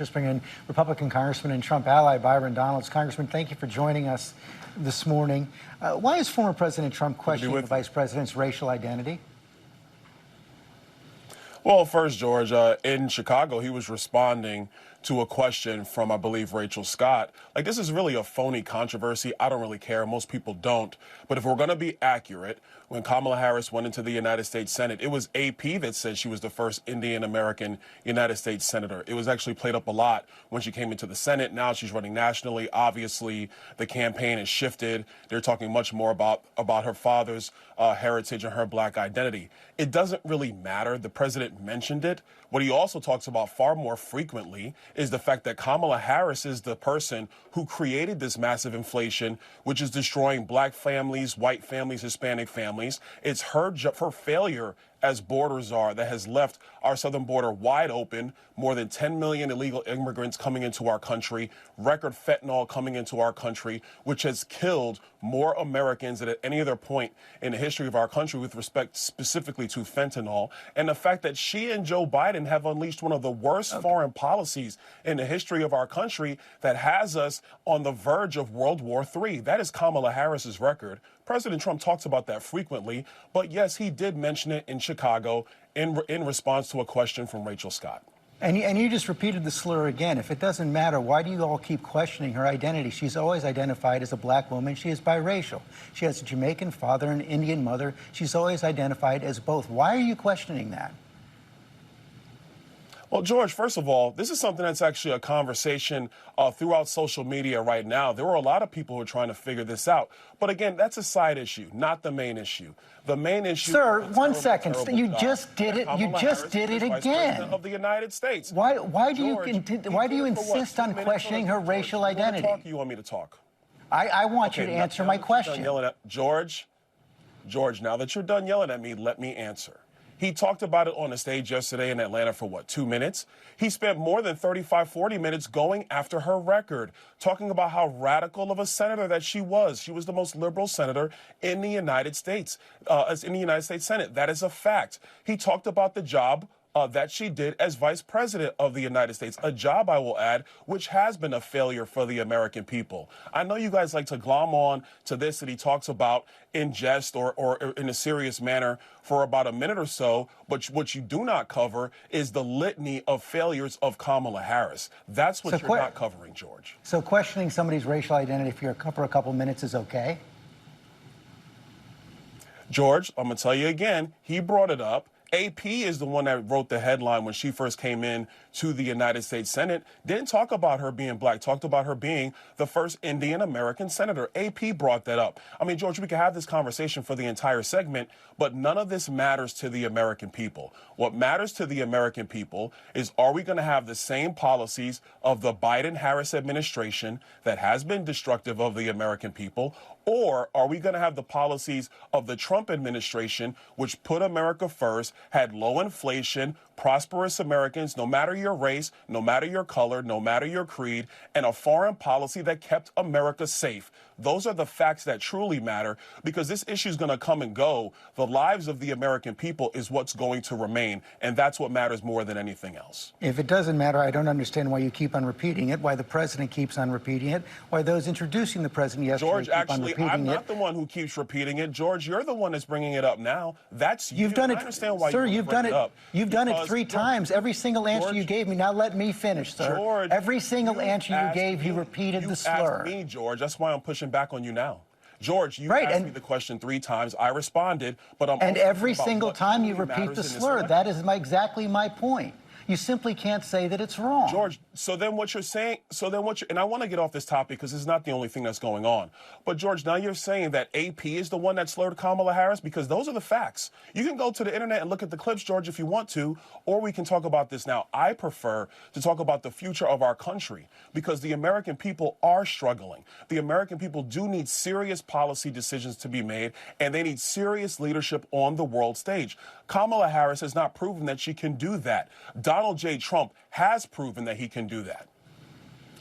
Just bring in Republican Congressman and Trump ally Byron Donalds. Congressman, thank you for joining us this morning. Why is former President Trump questioning the vice president's racial identity? Well, first, George, in Chicago, he was responding to a question from, I believe, Rachel Scott. Like, this is really a phony controversy. I don't really care. Most people don't. But if we're going to be accurate, when Kamala Harris went into the United States Senate, it was AP that said she was the first Indian-American United States senator. It was actually played up a lot when she came into the Senate. Now she's running nationally. Obviously, the campaign has shifted. They're talking much more about her father's heritage and her black identity. It doesn't really matter. The president mentioned it. What he also talks about far more frequently is the fact that Kamala Harris is the person who created this massive inflation, which is destroying black families, white families, Hispanic families. It's her failure as border czar that has left our southern border wide open, more than 10 million illegal immigrants coming into our country, record fentanyl coming into our country, which has killed more Americans than at any other point in the history of our country with respect specifically to fentanyl, and the fact that she and Joe Biden have unleashed one of the worst foreign policies in the history of our country that has us on the verge of World War III. That is Kamala Harris's record. President Trump talks about that frequently, but yes, he did mention it in Chicago in response to a question from Rachel Scott. And you just repeated the slur again. If it doesn't matter, why do you all keep questioning her identity? She's always identified as a black woman. She is biracial. She has a Jamaican father and an Indian mother. She's always identified as both. Why are you questioning that? Well, George, first of all, this is something that's actually a conversation throughout social media right now. There were a lot of people who are trying to figure this out. But again, that's a side issue, not the main issue. The main issue. Sir, one second. You just did it. You just did it again. Of the United States. Why do you insist on questioning her racial identity? You want me to talk? I want you to answer my question. George, now that you're done yelling at me, let me answer. He talked about it on the stage yesterday in Atlanta for, what, 2 minutes? He spent more than 35, 40 minutes going after her record, talking about how radical of a senator that she was. She was the most liberal senator in the United States, in the United States Senate. That is a fact. He talked about the job that she did as vice president of the United States, a job, I will add, which has been a failure for the American people. I know you guys like to glom on to this that he talks about in jest or in a serious manner for about a minute or so, but what you do not cover is the litany of failures of Kamala Harris. That's what you're not covering, George. So questioning somebody's racial identity for a couple minutes is okay? George, I'm going to tell you again, he brought it up. AP is the one that wrote the headline when she first came in to the United States Senate. Didn't talk about her being black, talked about her being the first Indian American senator. AP brought that up. I mean, George, we could have this conversation for the entire segment, but none of this matters to the American people. What matters to the American people is, are we going to have the same policies of the Biden-Harris administration that has been destructive of the American people, or are we going to have the policies of the Trump administration, which put America first, had low inflation, prosperous Americans, no matter your race, no matter your color, no matter your creed, and a foreign policy that kept America safe? Those are the facts that truly matter, because this issue is going to come and go. The lives of the American people is what's going to remain, and that's what matters more than anything else. If it doesn't matter, I don't understand why you keep on repeating it, why the president keeps on repeating it, why those introducing the president yesterday George, keep on actually, repeating I'm it. not the one who keeps repeating it. George, you're the one that's bringing it up now. That's you. You've done it, I understand why sir. You've done it. You've done it 3 times. Every single answer you gave me. Now let me finish, sir. George, every single answer you gave, you repeated the slur. You asked me, George. That's why I'm pushing back on you now. George, you asked me the question 3 times. I responded, but and every single time you repeat the slur. That is exactly my point. You simply can't say that it's wrong. George, so then what you're saying, and I want to get off this topic because it's not the only thing that's going on. But George, now you're saying that AP is the one that slurred Kamala Harris, because those are the facts. You can go to the internet and look at the clips, George, if you want to, or we can talk about this now. I prefer to talk about the future of our country, because the American people are struggling. The American people do need serious policy decisions to be made, and they need serious leadership on the world stage. Kamala Harris has not proven that she can do that. Donald J. Trump has proven that he can do that.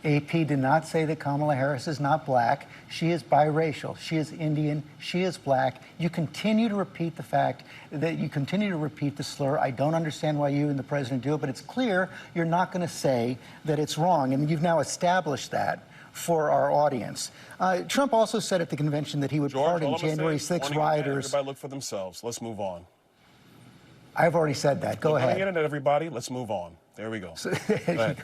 AP did not say that Kamala Harris is not black. She is biracial. She is Indian. She is black. You continue to repeat the fact that you continue to repeat the slur. I don't understand why you and the president do it, but it's clear you're not going to say that it's wrong. And you've now established that for our audience. Trump also said at the convention that he would pardon January 6 rioters. Everybody look for themselves. Let's move on. I've already said that. Go ahead. On the internet, everybody. Let's move on. There we go. So,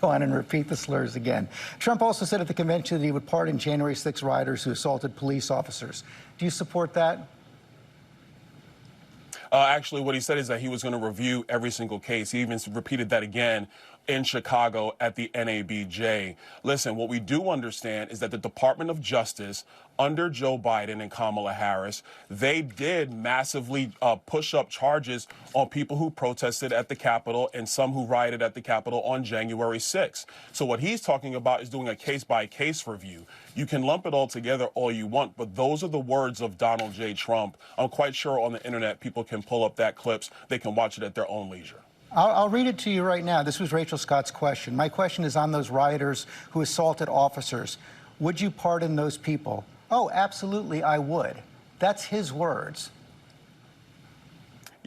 go on and repeat the slurs again. Trump also said at the convention that he would pardon January 6 rioters who assaulted police officers. Do you support that? Actually, what he said is that he was going to review every single case. He even repeated that again in Chicago at the NABJ. Listen, what we do understand is that the Department of Justice under Joe Biden and Kamala Harris, they did massively push up charges on people who protested at the Capitol and some who rioted at the Capitol on January 6th. So what he's talking about is doing a case-by-case review. You can lump it all together all you want, but those are the words of Donald J. Trump. I'm quite sure on the internet people can pull up that clips. They can watch it at their own leisure. I'll read it to you right now. This was Rachel Scott's question. My question is on those rioters who assaulted officers. Would you pardon those people? Oh, absolutely, I would. That's his words.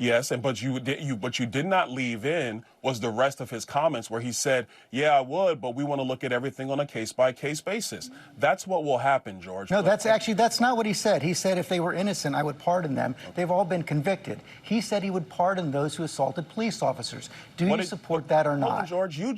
Yes, but you did not leave in was the rest of his comments where he said, yeah, I would, but we want to look at everything on a case-by-case basis. That's what will happen, George. No, that's not what he said. He said if they were innocent, I would pardon them. They've all been convicted. He said he would pardon those who assaulted police officers. Do you support that or not? George, you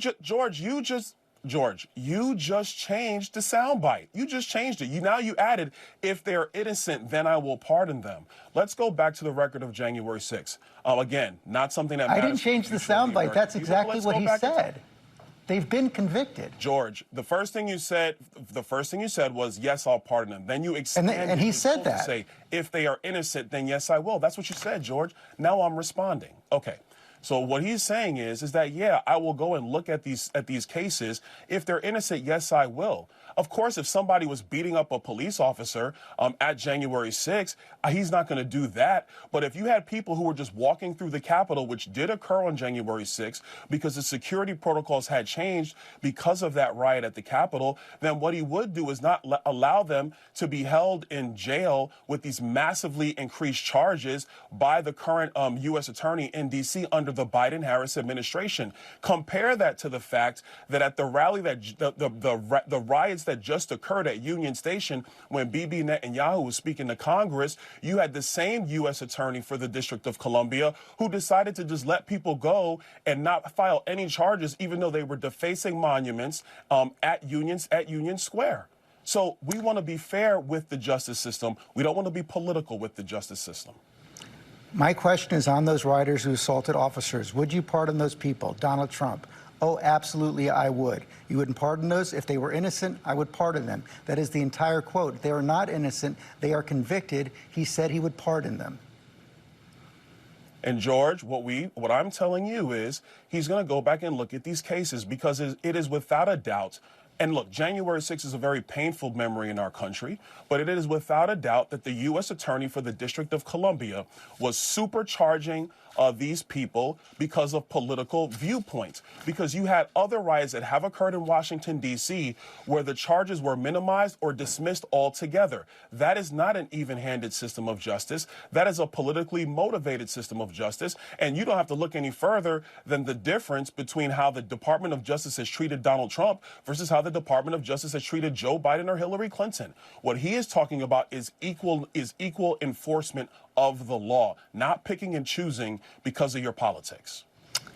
just changed the soundbite. You just changed it. Now you added, if they're innocent, then I will pardon them. Let's go back to the record of January 6th. Again, not something that matters. I didn't change the soundbite. That's exactly what he said. They've been convicted. George, the first thing you said was, yes, I'll pardon them. Then you expanded. And he said that. To say, if they are innocent, then yes, I will. That's what you said, George. Now I'm responding. Okay. So what he's saying is that, yeah, I will go and look at these cases. If they're innocent, yes, I will. Of course, if somebody was beating up a police officer at January 6th, he's not going to do that. But if you had people who were just walking through the Capitol, which did occur on January 6th, because the security protocols had changed because of that riot at the Capitol, then what he would do is not allow them to be held in jail with these massively increased charges by the current U.S. attorney in D.C. under the Biden-Harris administration. Compare that to the fact that at the rally that the riots that just occurred at Union Station when Bibi Netanyahu was speaking to Congress, you had the same U.S. attorney for the District of Columbia who decided to just let people go and not file any charges, even though they were defacing monuments at Union Square. So we want to be fair with the justice system. We don't want to be political with the justice system. My question is on those rioters who assaulted officers. Would you pardon those people? Donald Trump. Oh, absolutely, I would. You wouldn't pardon those? If they were innocent, I would pardon them. That is the entire quote. They are not innocent. They are convicted. He said he would pardon them. And George, what I'm telling you is he's going to go back and look at these cases because it is without a doubt. And look, January 6th is a very painful memory in our country, but it is without a doubt that the U.S. attorney for the District of Columbia was supercharging these people because of political viewpoints. Because you had other riots that have occurred in Washington, D.C., where the charges were minimized or dismissed altogether. That is not an even-handed system of justice. That is a politically motivated system of justice. And you don't have to look any further than the difference between how the Department of Justice has treated Donald Trump versus how the Department of Justice has treated Joe Biden or Hillary Clinton. What he is talking about is equal enforcement of the law, not picking and choosing because of your politics.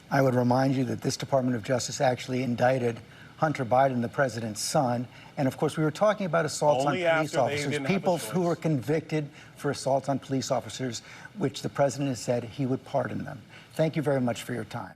I would remind you that this Department of Justice actually indicted Hunter Biden, the president's son. And of course, we were talking about assaults on police officers, people who were convicted for assaults on police officers, which the president has said he would pardon them. Thank you very much for your time.